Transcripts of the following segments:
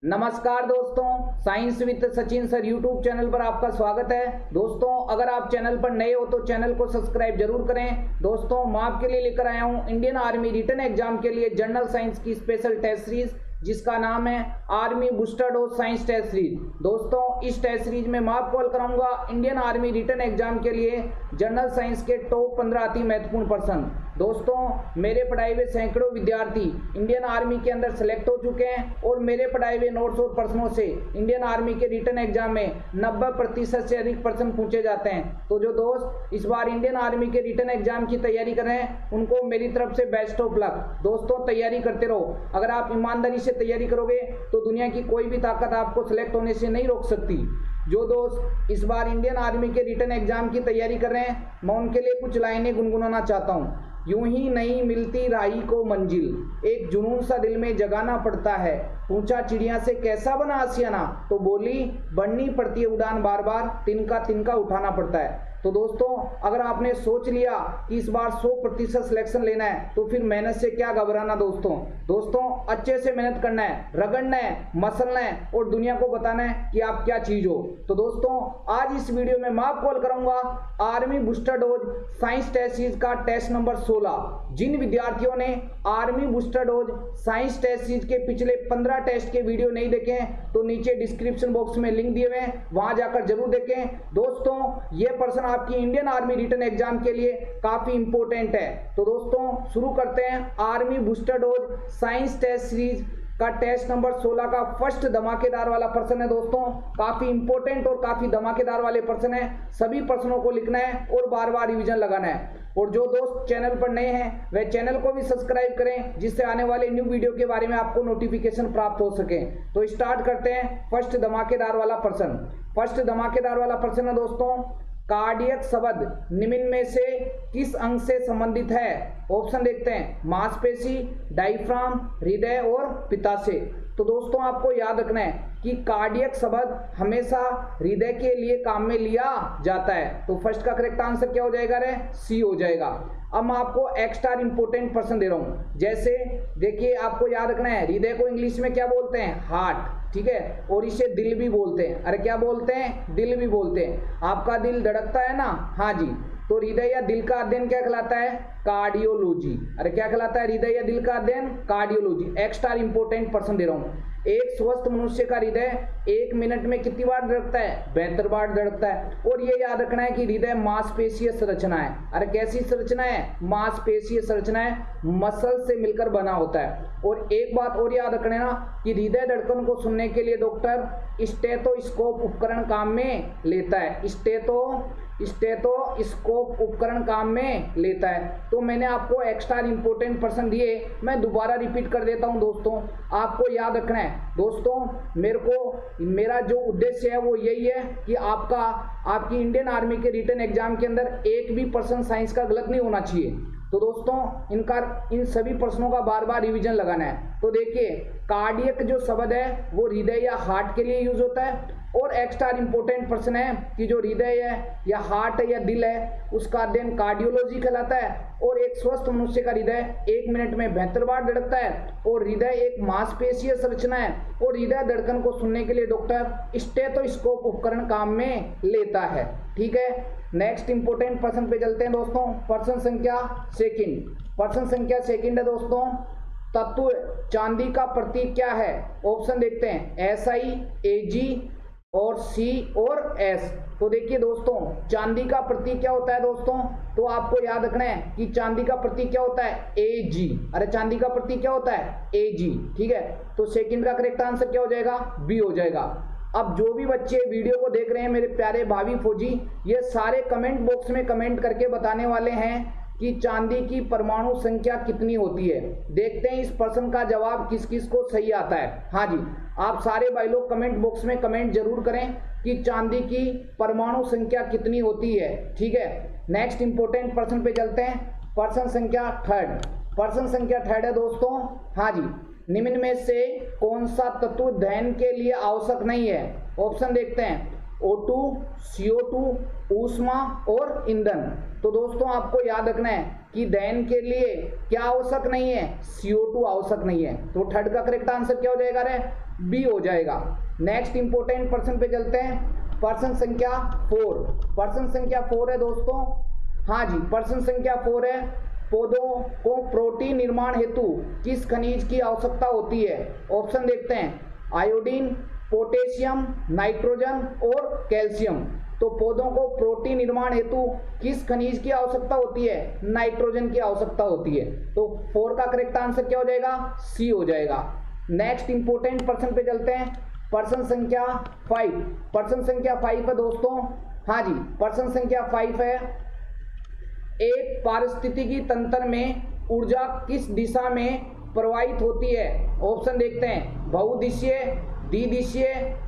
नमस्कार दोस्तों, science with Sachin sir YouTube channel पर आपका स्वागत है। दोस्तों, अगर आप चैनल पर नए हो तो चैनल को सब्सक्राइब जरूर करें। दोस्तों, मैं आपके लिए लेकर आया हूं इंडियन आर्मी रिटन एग्जाम के लिए जनरल साइंस की स्पेशल टेस्ट सीरीज, जिसका नाम है army booster dose science test series. दोस्तों, इस टेस्ट सीरीज में मैं आपको कॉल कराऊंगा इंडियन आर्मी रिटन एग्जाम के लिए जनरल साइंस के टॉप 15 अति महत्वपूर्ण प्रश्न। दोस्तों, मेरे पढ़ाए हुए सैकड़ों विद्यार्थी इंडियन आर्मी के अंदर सेलेक्ट हो चुके हैं और मेरे पढ़ाए हुए नोट्स और प्रश्नों से इंडियन आर्मी के रिटन एग्जाम में 90% से अधिक प्रश्न पूछे जाते हैं। तो जो दोस्त इस बार इंडियन आर्मी के रिटन एग्जाम की तैयारी कर रहे हैं, उनको मेरी तरफ से बेस्ट ऑफ लक। दोस्तों, तैयारी करते रहो। अगर आप ईमानदारी से तैयारी करोगे तो दुनिया की कोई भी ताकत आपको सिलेक्ट होने से नहीं रोक सकती। जो दोस्त इस बार इंडियन आर्मी के रिटन एग्जाम की तैयारी कर रहे हैं, मैं उनके लिए कुछ लाइनें गुनगुनाना चाहता हूँ। यूं ही नहीं मिलती राही को मंजिल, एक जुनून सा दिल में जगाना पड़ता है। पूछा चिड़िया से कैसा बना आशियाना, तो बोली बढ़नी पड़ती है उड़ान बार बार, तिनका तिनका उठाना पड़ता है। तो दोस्तों, अगर आपने सोच लिया कि इस बार 100% सिलेक्शन लेना है तो फिर मेहनत से क्या घबराना। दोस्तों अच्छे से मेहनत करना है, रगड़ना है, मसलना है और दुनिया को बताना है कि आप क्या चीज हो। तो दोस्तों, आज इस वीडियो में मैं आपको कॉल करूंगा army booster dose science test series का टेस्ट नंबर 16। जिन विद्यार्थियों ने army booster dose science test series के पिछले 15 टेस्ट के वीडियो नहीं देखे हैं तो नीचे डिस्क्रिप्शन बॉक्स में लिंक दिए हुए हैं, वहां जाकर जरूर देखें। दोस्तों, ये प्रश्न आपकी इंडियन आर्मी रिटन एग्जाम के लिए काफी इंपॉर्टेंट है। तो दोस्तों, शुरू करते हैं army booster dose science test series का टेस्ट नंबर 16 का फर्स्ट धमाकेदार वाला प्रश्न है। दोस्तों, काफी इंपॉर्टेंट और काफी धमाकेदार वाले प्रश्न है। सभी प्रश्नों को लिखना है और बार बार रिवीजन लगाना है। और जो दोस्त चैनल पर नए हैं वह चैनल को भी सब्सक्राइब करें, जिससे आने वाले न्यू वीडियो के बारे में आपको नोटिफिकेशन प्राप्त हो सके। तो स्टार्ट करते हैं फर्स्ट धमाकेदार वाला प्रश्न। फर्स्ट धमाकेदार वाला प्रश्न है दोस्तों, कार्डियक शब्द निम्न में से किस अंग से संबंधित है? ऑप्शन देखते हैं, मांसपेशी, डायफ्राम, हृदय और पित्ताशय। तो दोस्तों, आपको याद रखना है कि कार्डियक शब्द हमेशा हृदय के लिए काम में लिया जाता है। तो फर्स्ट का करेक्ट आंसर क्या हो जाएगा रे? सी हो जाएगा। अब मैं आपको एक्स्ट्रा इंपोर्टेंट प्रश्न दे रहा हूं। जैसे देखिए, आपको याद रखना है हृदय को इंग्लिश में क्या बोलते हैं? हार्ट, ठीक है। और इसे दिल भी बोलते हैं। अरे क्या बोलते हैं? दिल भी बोलते हैं। आपका दिल धड़कता है ना? हाँ जी। तो हृदय या दिल का अध्ययन क्या कहलाता है? कार्डियोलॉजी। अरे क्या कहलाता है? हृदय या दिल का अध्ययन कार्डियोलॉजी। एक्स्ट्रा इंपोर्टेंट प्रश्न दे रहा हूं। एक स्वस्थ मनुष्य का हृदय 1 मिनट में कितनी बार धड़कता है? 72 बार धड़कता है। और ये याद रखना है कि हृदय मांसपेशीय संरचना है। अरे कैसी संरचना है? मांसपेशीय संरचना है, मसल से मिलकर बना होता है। और एक बात और याद रखना ना कि हृदय धड़कन को सुनने के लिए डॉक्टर स्टेथोस्कोप उपकरण काम में लेता है। स्टेथोस्कोप उपकरण काम में लेता है। तो मैंने आपको एक्स्ट्रा इंपोर्टेंट प्रश्न दिए, मैं दोबारा रिपीट कर देता हूं। दोस्तों, आपको याद रखना है। दोस्तों, मेरा जो उद्देश्य है वो यही है कि आपकी इंडियन आर्मी के रिटन एग्जाम के अंदर एक भी प्रश्न साइंस का गलत नहीं होना चाहिए। तो दोस्तों, इन सभी प्रश्नों का बार बार रिवीजन लगाना है। तो देखिए, कार्डियक जो शब्द है वो हृदय या हार्ट के लिए यूज होता है। और एक्स्ट्रा इंपोर्टेंट प्रश्न है कि जो हृदय है या हार्ट है या दिल है, उसका अध्ययन कार्डियोलॉजी कहलाता है। और एक स्वस्थ मनुष्य का हृदय 1 मिनट में 72 बार धड़कता है। और हृदय एक मांसपेशीय संरचना है। और हृदय धड़कन को सुनने के लिए डॉक्टर स्टेथोस्कोप उपकरण काम में लेता है। ठीक है, नेक्स्ट इंपोर्टेंट प्रश्न पे चलते हैं दोस्तों। प्रश्न संख्या सेकंड है दोस्तों, तत्व चांदी का प्रतीक क्या है? ऑप्शन देखते हैं, SI, AG और C और S। तो देखिए दोस्तों, चांदी का प्रतीक क्या होता है दोस्तों? तो आपको याद रखना है कि चांदी का प्रतीक क्या होता है? AG। अरे चांदी का प्रतीक क्या होता है? AG, ठीक है। तो सेकंड का करेक्ट आंसर क्या हो जाएगा? B हो जाएगा। अब जो भी बच्चे वीडियो को देख रहे हैं, मेरे प्यारे भावी फौजी, ये सारे कमेंट बॉक्स में कमेंट करके बताने वाले हैं कि चांदी की परमाणु संख्या कितनी होती है। देखते हैं इस प्रश्न का जवाब किस किस को सही आता है। हाँ जी, आप सारे भाई लोग कमेंट बॉक्स में कमेंट जरूर करें कि चांदी की परमाणु संख्या कितनी होती है। ठीक है, नेक्स्ट इंपोर्टेंट प्रश्न पे चलते हैं। प्रश्न संख्या थर्ड है दोस्तों। हाँ जी, निम्न में से कौन सा तत्व दहन के लिए आवश्यक नहीं है? ऑप्शन देखते हैं, O2, CO2, ऊष्मा और ईंधन। तो दोस्तों, आपको याद रखना है कि दहन के लिए क्या आवश्यक नहीं है? CO2 आवश्यक नहीं है। तो थर्ड का करेक्ट आंसर क्या हो जाएगा रे? बी हो जाएगा। नेक्स्ट इंपॉर्टेंट पर्सन पे चलते हैं, पर्सन संख्या 4। पर्सन संख्या 4 है दोस्तों, हाँ जी पर्सन संख्या 4 है, पौधों को प्रोटीन निर्माण हेतु किस खनिज की आवश्यकता होती है? ऑप्शन देखते हैं, आयोडीन, पोटेशियम, नाइट्रोजन और कैल्शियम। तो पौधों को प्रोटीन निर्माण हेतु किस खनिज की आवश्यकता होती है? नाइट्रोजन की आवश्यकता होती है। तो 4 का करेक्ट आंसर क्या हो जाएगा? सी हो जाएगा। नेक्स्ट इंपोर्टेंट पर्सन पे चलते हैं, पर्सन संख्या 5। पर्सन संख्या 5 है दोस्तों, हाँ जी पर्सन संख्या 5 है, एक पारिस्थितिकी तंत्र में ऊर्जा किस दिशा में प्रवाहित होती है? ऑप्शन देखते हैं, बहुदिशीय, द्विदिशीय,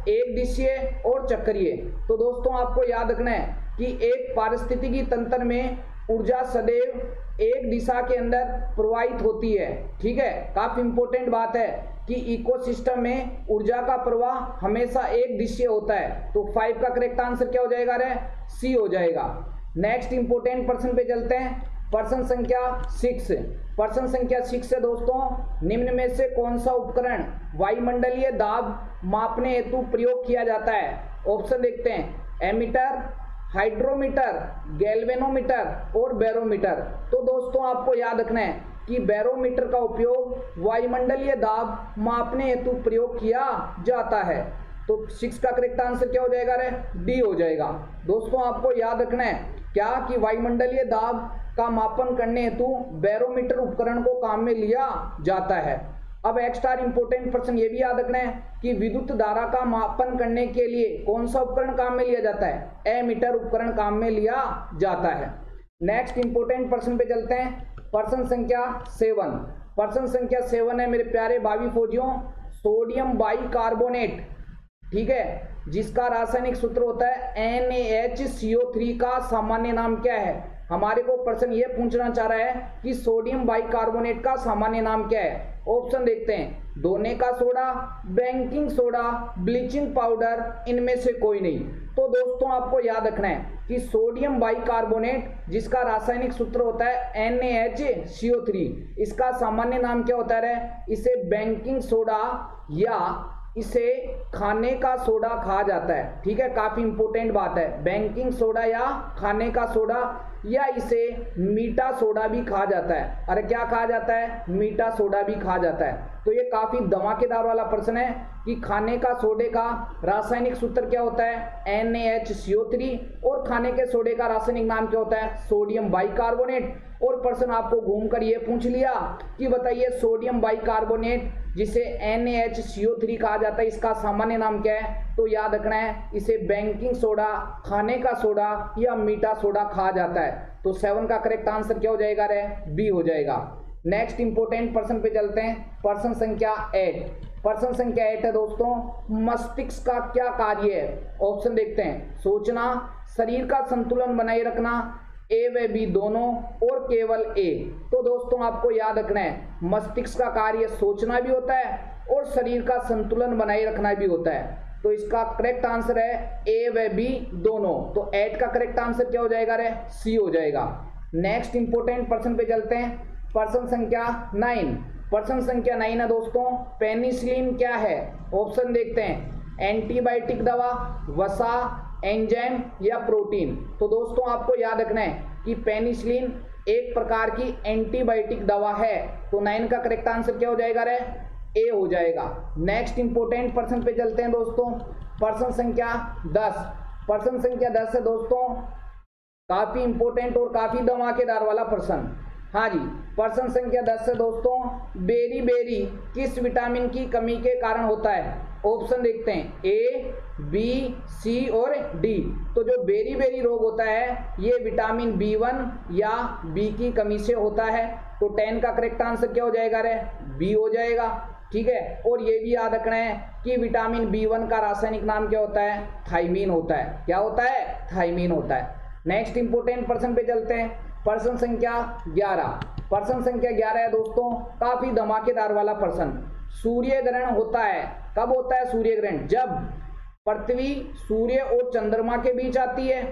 एक दिशीय और चक्रीय। तो दोस्तों आपको याद रखना है कि एक पारिस्थितिकी तंत्र में ऊर्जा सदैव एक दिशा के अंदर प्रवाहित होती है। ठीक है, काफी इंपॉर्टेंट बात है कि इकोसिस्टम में ऊर्जा का प्रवाह हमेशा एक दिशीय होता है। तो 5 का करेक्ट आंसर क्या हो जाएगा? रे सी हो जाएगा। नेक्स्ट इंपोर्टेंट पर्सन पे चलते हैं, पर्सन संख्या 6। पर्सन संख्या 6 है दोस्तों, निम्न में से कौन सा उपकरण वायुमंडलीय दाब मापने हेतु प्रयोग किया जाता है? ऑप्शन देखते हैं, एमीटर, हाइड्रोमीटर, गैल्वेनोमीटर और बैरोमीटर। तो दोस्तों आपको याद रखना है कि बैरोमीटर का उपयोग वायुमंडलीय दाब मापने हेतु प्रयोग किया जाता है। तो 6 का करेक्ट आंसर क्या हो जाएगा? रे डी हो जाएगा। दोस्तों आपको याद रखना है क्या कि वायुमंडलीय दाब का मापन करने हेतु बैरोमीटर उपकरण को काम में लिया जाता है। अब एक्स्ट्रा इंपोर्टेंट पर्सन ये भी याद रखना है कि विद्युत धारा का मापन करने के लिए कौन सा उपकरण काम में लिया जाता है? एमीटर उपकरण काम में लिया जाता है। नेक्स्ट इंपोर्टेंट पर्सन पे चलते हैं, पर्सन संख्या 7। पर्सन संख्या 7 है मेरे प्यारे भावी फौजियों, सोडियम बाइकार्बोनेट, ठीक है, जिसका रासायनिक सूत्र होता है NaHCO3 का सामान्य नाम क्या है? हमारे को प्रश्न ये पूछना चाह रहा है कि सोडियम बाइकार्बोनेट का सामान्य नाम क्या है? ऑप्शन देखते हैं, धोने का soda, baking soda, bleaching powder, इनमें से कोई नहीं। तो दोस्तों आपको याद रखना है कि सोडियम बाइकार्बोनेट जिसका रासायनिक सूत्र होता है NaHCO3, इसका सामान्य नाम क्या होता है? इसे बेकिंग सोडा या इसे खाने का सोडा कहा जाता है। ठीक है, काफी इंपोर्टेंट बात है, बेकिंग सोडा या खाने का सोडा या इसे मीठा सोडा भी कहा जाता है। अरे क्या कहा जाता है? मीठा सोडा भी कहा जाता है। तो ये काफी धमाकेदार वाला प्रश्न है कि खाने का सोडे का रासायनिक सूत्र क्या होता है? NaHCO3 और खाने के सोडे का रासायनिक नाम क्या होता है? Sodium bicarbonate. और प्रश्न आपको घूमकर ये पूछ लिया कि बताइए सोडियम बाइकार्बोनेट जिसे NaHCO3 कहा जाता है, इसका सामान्य नाम क्या है? तो याद रखना है, इसे बेकिंग सोडा, खाने का सोडा या मीठा सोडा कहा जाता है। तो 7 का करेक्ट आंसर क्या हो जाएगा? रे बी हो जाएगा। नेक्स्ट इंपोर्टेंट पर्सन पे चलते हैं, पर्सन संख्या 8। पर्सन संख्या 8 है दोस्तों, मस्तिष्क का क्या कार्य है? ऑप्शन देखते हैं, सोचना, शरीर का संतुलन बनाए रखना, ए व बी दोनों और केवल ए। तो दोस्तों आपको याद रखना है, मस्तिष्क का कार्य सोचना भी होता है और शरीर का संतुलन बनाए रखना भी होता है। तो इसका करेक्ट आंसर है ए व बी दोनों। तो 8 का करेक्ट आंसर क्या हो जाएगा? रे सी हो जाएगा। नेक्स्ट इंपोर्टेंट पर्सन पे चलते हैं, पर्सन संख्या 9। पर्सन संख्या 9 है दोस्तों, पेनिसिलिन क्या है? ऑप्शन देखते हैं, एंटीबायोटिक दवा, वसा, एंजाइम या प्रोटीन। तो दोस्तों आपको याद रखना है कि पेनिसिलिन एक प्रकार की एंटीबायोटिक दवा है। तो 9 का करेक्ट आंसर क्या हो जाएगा? रे ए हो जाएगा। नेक्स्ट इंपोर्टेंट पर्सन पे चलते हैं दोस्तों, पर्सन संख्या 10। पर्सन संख्या 10 है दोस्तों, काफी इंपोर्टेंट और काफी धमाकेदार वाला पर्सन। हाँ जी, पर्सन संख्या 10 है दोस्तों, बेरी बेरी किस विटामिन की कमी के कारण होता है? ऑप्शन देखते हैं, ए, बी, सी और डी। तो जो बेरी बेरी रोग होता है ये विटामिन B1 या बी की कमी से होता है। तो 10 का करेक्ट आंसर क्या हो जाएगा? रे बी हो जाएगा। ठीक है, और ये भी याद रखना है कि विटामिन B1 का रासायनिक नाम क्या होता है? थायमीन होता है। क्या होता है? थायमीन होता है। नेक्स्ट इंपोर्टेंट पर्सन पे चलते हैं, पर्सन संख्या 11। पर्सन संख्या 11 है दोस्तों, काफी धमाकेदार वाला पर्सन। सूर्य ग्रहण होता है, कब होता है सूर्य ग्रहण? जब पृथ्वी सूर्य और चंद्रमा के बीच आती है,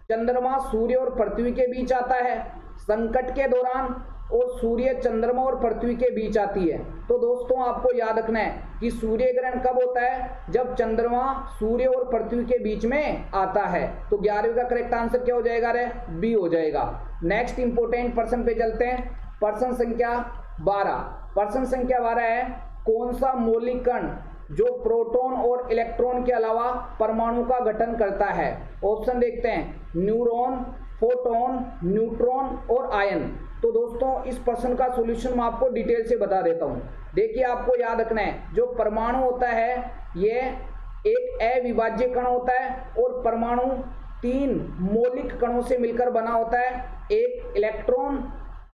चंद्रमा सूर्य और पृथ्वी के बीच आता है, संकट के दौरान और सूर्य, चंद्रमा और पृथ्वी के बीच आती है। तो दोस्तों आपको याद रखना है कि सूर्य ग्रहण कब होता है, जब चंद्रमा सूर्य और पृथ्वी के बीच में आता है। तो 11वीं का करेक्ट आंसर क्या हो जाएगा रे, बी हो जाएगा। नेक्स्ट इंपोर्टेंट प्रश्न पे चलते हैं। प्रश्न संख्या 12। प्रश्न संख्या 12 है, कौन सा मौलिक कण जो प्रोटॉन और इलेक्ट्रॉन के अलावा परमाणु का गठन करता है। ऑप्शन देखते हैं, न्यूरॉन, फोटोन, न्यूट्रॉन और आयन। तो दोस्तों इस प्रश्न का सॉल्यूशन मैं आपको डिटेल से बता देता हूं। देखिए आपको याद रखना है, जो परमाणु होता है ये एक अविभाज्य कण होता है और परमाणु 3 मौलिक कणों से मिलकर बना होता है। एक इलेक्ट्रॉन,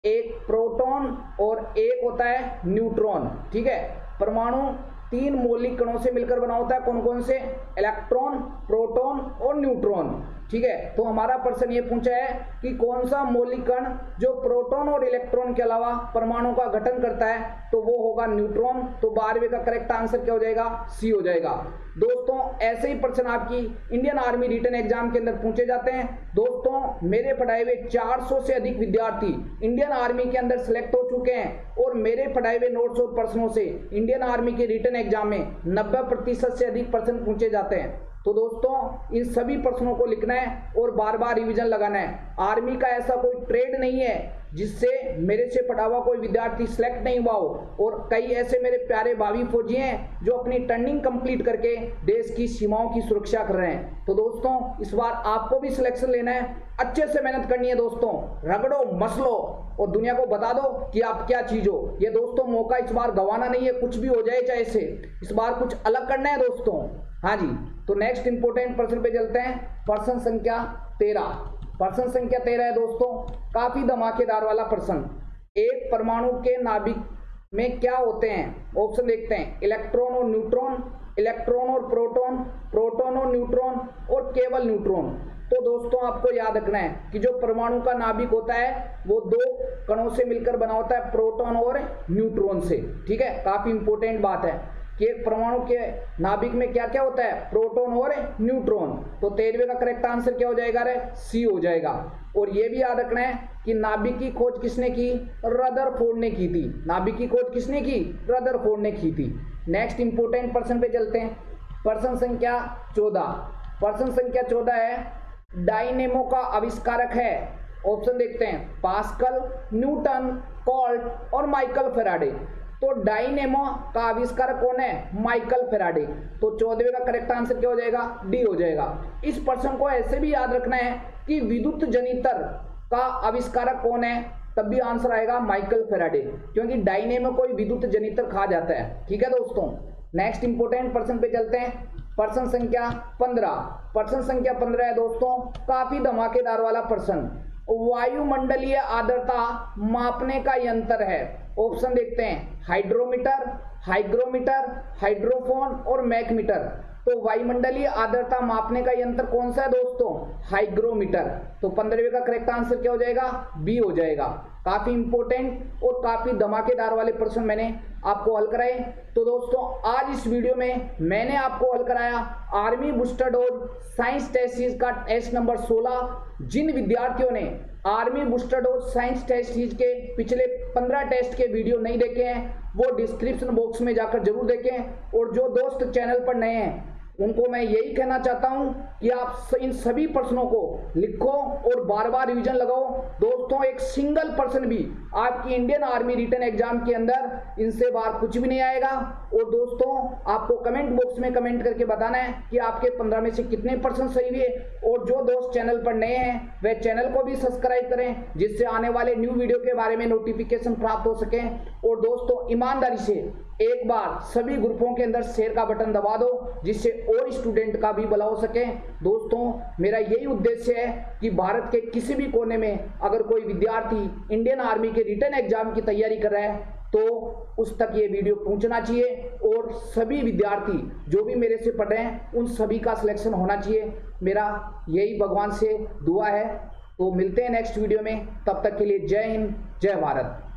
एक प्रोटॉन और एक होता है न्यूट्रॉन। ठीक है, परमाणु 3 मौलिक कणों से मिलकर बना होता है। कौन कौन से, इलेक्ट्रॉन, प्रोटॉन और न्यूट्रॉन। ठीक है, तो हमारा प्रश्न ये पूछा है कि कौन सा मौलिक कण जो प्रोटॉन और इलेक्ट्रॉन के अलावा परमाणु का गठन करता है, तो वो होगा न्यूट्रॉन। तो 12वीं का करेक्ट आंसर क्या हो जाएगा, सी हो जाएगा। दोस्तों ऐसे ही प्रश्न आपकी इंडियन आर्मी रिटन एग्जाम के अंदर पूछे जाते हैं। दोस्तों मेरे पढ़ाए हुए 400 से अधिक विद्यार्थी इंडियन आर्मी के अंदर सिलेक्ट हो चुके हैं और मेरे पढ़ाए हुए नोट्स और प्रश्नों से इंडियन आर्मी के रिटन एग्जाम में 90% से अधिक प्रश्न पूछे जाते हैं। तो दोस्तों इन सभी प्रश्नों को लिखना है और बार बार रिवीजन लगाना है। आर्मी का ऐसा कोई ट्रेड नहीं है जिससे मेरे से पढ़ा हुआ कोई विद्यार्थी सिलेक्ट नहीं हुआ हो, और कई ऐसे मेरे प्यारे भावी फौजी हैं जो अपनी ट्रेनिंग कंप्लीट करके देश की सीमाओं की सुरक्षा कर रहे हैं। तो दोस्तों इस बार आपको भी सिलेक्शन लेना है, अच्छे से मेहनत करनी है दोस्तों, रगड़ो मसलो और दुनिया को बता दो कि आप क्या चीज हो। ये दोस्तों मौका इस बार गंवाना नहीं है, कुछ भी हो जाए चाहे से, इस बार कुछ अलग करना है दोस्तों। हाँ जी, तो नेक्स्ट इंपोर्टेंट प्रश्न पे चलते हैं। प्रश्न संख्या 13। प्रश्न संख्या 13 है दोस्तों, काफी धमाकेदार वाला प्रश्न। एक परमाणु के नाभिक में क्या होते हैं। ऑप्शन देखते हैं, इलेक्ट्रॉन और न्यूट्रॉन, इलेक्ट्रॉन और प्रोटॉन, प्रोटॉन और न्यूट्रॉन और केवल न्यूट्रॉन। तो दोस्तों आपको याद रखना है कि जो परमाणु का नाभिक होता है वो 2 कणों से मिलकर बना होता है, प्रोटॉन और न्यूट्रॉन से। ठीक है, काफी इंपोर्टेंट बात है कि एक परमाणु के नाभिक में क्या क्या होता है, प्रोटॉन और न्यूट्रॉन। तो 13वीं का करेक्ट आंसर क्या हो जाएगा रे, सी हो जाएगा। और ये भी याद रखना है कि नाभिक की खोज किसने की, रदरफोर्ड ने की थी। नाभिक की खोज किसने की, रदरफोर्ड ने की थी। नेक्स्ट इंपोर्टेंट प्रश्न पे चलते हैं। प्रश्न संख्या 14। प्रश्न संख्या 14 है, डायनेमो का आविष्कारक है। ऑप्शन देखते हैं, पास्कल, न्यूटन, कोल्ट और माइकल फेराडे। तो डायनेमो का आविष्कारक कौन है, माइकल फेराडे। तो 14वीं का करेक्ट आंसर क्या हो जाएगा, डी हो जाएगा। इस प्रश्न को ऐसे भी याद रखना है कि विद्युत जनित्र का आविष्कारक कौन है, तब भी आंसर आएगा माइकल फेराडे, क्योंकि डायनेमो को विद्युत जनित्र कहा जाता है। ठीक है दोस्तों, नेक्स्ट इंपोर्टेंट प्रश्न पे चलते हैं। प्रश्न संख्या 15। प्रश्न संख्या 15 है दोस्तों, काफी धमाकेदार वाला प्रश्न। वायुमंडलीय आर्द्रता मापने का यंत्र है। ऑप्शन देखते हैं, हाइड्रोमीटर, हाइग्रोमीटर, हाइड्रोफोन और मैकमीटर। तो वायुमंडलीय आर्द्रता मापने का यंत्र कौन सा है दोस्तों, हाइग्रोमीटर। तो 15वीं का करेक्ट आंसर क्या हो जाएगा, बी हो जाएगा। काफी इंपोर्टेंट और काफी धमाकेदार वाले प्रश्न मैंने आपको हल कराए। तो दोस्तों आज इस वीडियो में मैंने आपको हल कराया army booster dose science test series का टेस्ट नंबर 16। जिन विद्यार्थियों ने army booster dose science test series के पिछले 15 टेस्ट के वीडियो नहीं देखे हैं वो डिस्क्रिप्शन बॉक्स में जाकर जरूर देखें। और जो दोस्त चैनल पर नए हैं उनको मैं यही कहना चाहता हूं कि आप इन सभी प्रश्नों को लिखो और बार बार रिवीजन लगाओ। दोस्तों एक सिंगल प्रश्न भी आपकी इंडियन आर्मी रिटन एग्जाम के अंदर इनसे बाहर कुछ भी नहीं आएगा। और दोस्तों आपको कमेंट बॉक्स में कमेंट करके बताना है कि आपके 15 में से कितने प्रश्न सही हुए। और जो दोस्त चैनल पर नए हैं वह चैनल को भी सब्सक्राइब करें, जिससे आने वाले न्यू वीडियो के बारे में नोटिफिकेशन प्राप्त हो सके। और दोस्तों ईमानदारी से एक बार सभी ग्रुपों के अंदर शेयर का बटन दबा दो, जिससे और स्टूडेंट का भी भला हो सके। दोस्तों मेरा यही उद्देश्य है कि भारत के किसी भी कोने में अगर कोई विद्यार्थी इंडियन आर्मी के रिटन एग्जाम की तैयारी कर रहा है तो उस तक ये वीडियो पहुंचना चाहिए और सभी विद्यार्थी जो भी मेरे से पढ़ रहे हैं उन सभी का सिलेक्शन होना चाहिए। मेरा यही भगवान से दुआ है। तो मिलते हैं नेक्स्ट वीडियो में, तब तक के लिए जय हिंद, जय भारत।